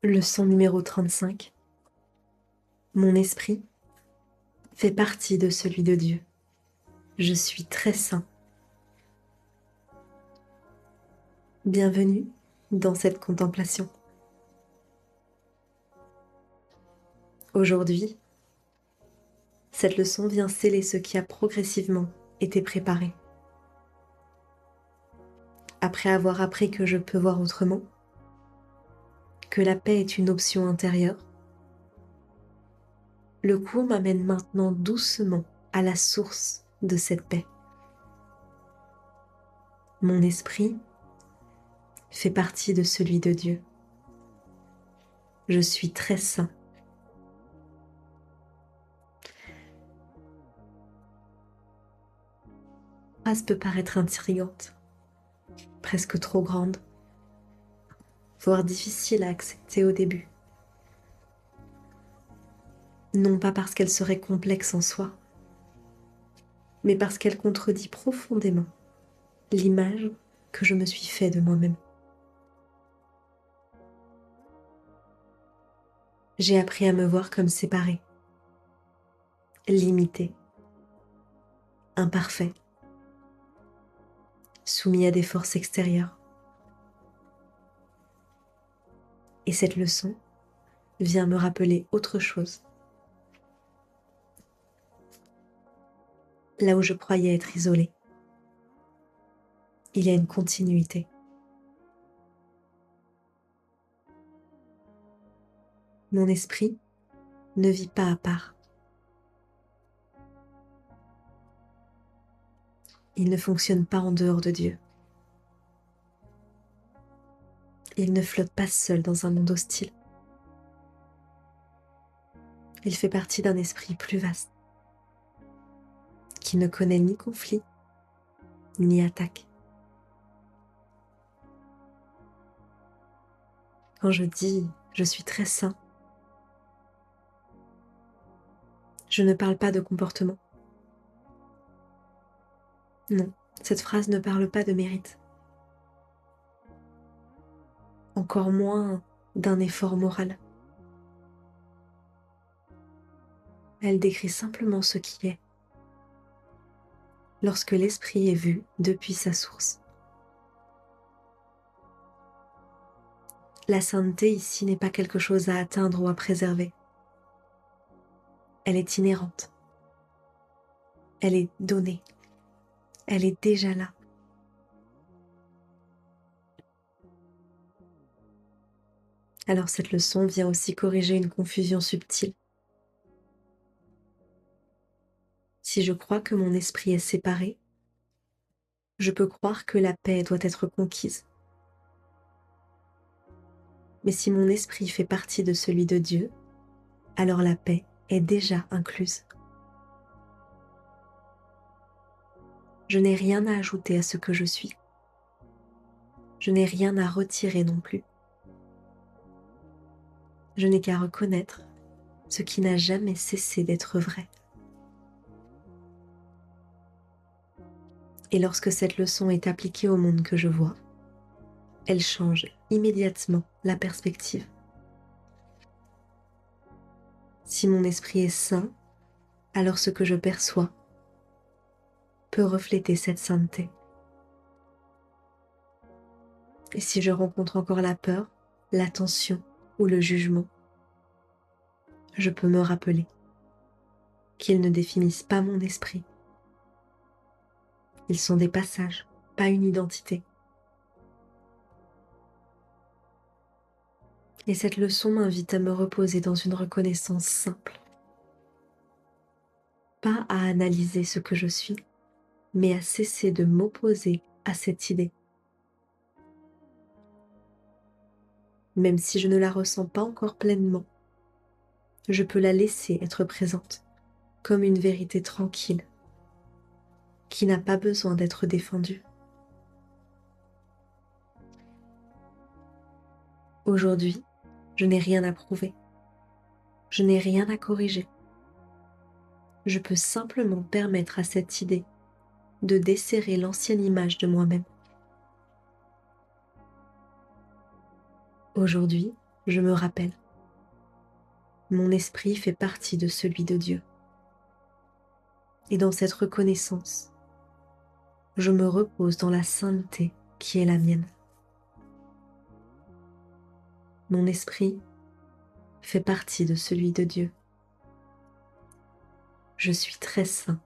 Leçon numéro 35. Mon esprit fait partie de celui de Dieu. Je suis très saint. Bienvenue dans cette contemplation. Aujourd'hui, cette leçon vient sceller ce qui a progressivement été préparé. Après avoir appris que je peux voir autrement, que la paix est une option intérieure, le cours m'amène maintenant doucement à la source de cette paix. Mon esprit fait partie de celui de Dieu. Je suis très saint. La phrase peut paraître intrigante, presque trop grande, voire difficile à accepter au début. Non pas parce qu'elle serait complexe en soi, mais parce qu'elle contredit profondément l'image que je me suis fait de moi-même. J'ai appris à me voir comme séparé, limité, imparfait, soumis à des forces extérieures. Et cette leçon vient me rappeler autre chose. Là où je croyais être isolée, il y a une continuité. Mon esprit ne vit pas à part. Il ne fonctionne pas en dehors de Dieu. Il ne flotte pas seul dans un monde hostile. Il fait partie d'un esprit plus vaste, qui ne connaît ni conflit, ni attaque. Quand je dis « je suis très saint », je ne parle pas de comportement. Non, cette phrase ne parle pas de mérite. Encore moins d'un effort moral. Elle décrit simplement ce qui est, lorsque l'esprit est vu depuis sa source. La sainteté ici n'est pas quelque chose à atteindre ou à préserver. Elle est inhérente. Elle est donnée. Elle est déjà là. Alors cette leçon vient aussi corriger une confusion subtile. Si je crois que mon esprit est séparé, je peux croire que la paix doit être conquise. Mais si mon esprit fait partie de celui de Dieu, alors la paix est déjà incluse. Je n'ai rien à ajouter à ce que je suis. Je n'ai rien à retirer non plus. Je n'ai qu'à reconnaître ce qui n'a jamais cessé d'être vrai. Et lorsque cette leçon est appliquée au monde que je vois, elle change immédiatement la perspective. Si mon esprit est sain, alors ce que je perçois peut refléter cette sainteté. Et si je rencontre encore la peur, la tension ou le jugement, je peux me rappeler qu'ils ne définissent pas mon esprit. Ils sont des passages, pas une identité. Et cette leçon m'invite à me reposer dans une reconnaissance simple. Pas à analyser ce que je suis, mais à cesser de m'opposer à cette idée. Même si je ne la ressens pas encore pleinement, je peux la laisser être présente comme une vérité tranquille qui n'a pas besoin d'être défendue. Aujourd'hui, je n'ai rien à prouver. Je n'ai rien à corriger. Je peux simplement permettre à cette idée de desserrer l'ancienne image de moi-même. Aujourd'hui, je me rappelle, mon esprit fait partie de celui de Dieu. Et dans cette reconnaissance, je me repose dans la sainteté qui est la mienne. Mon esprit fait partie de celui de Dieu. Je suis très saint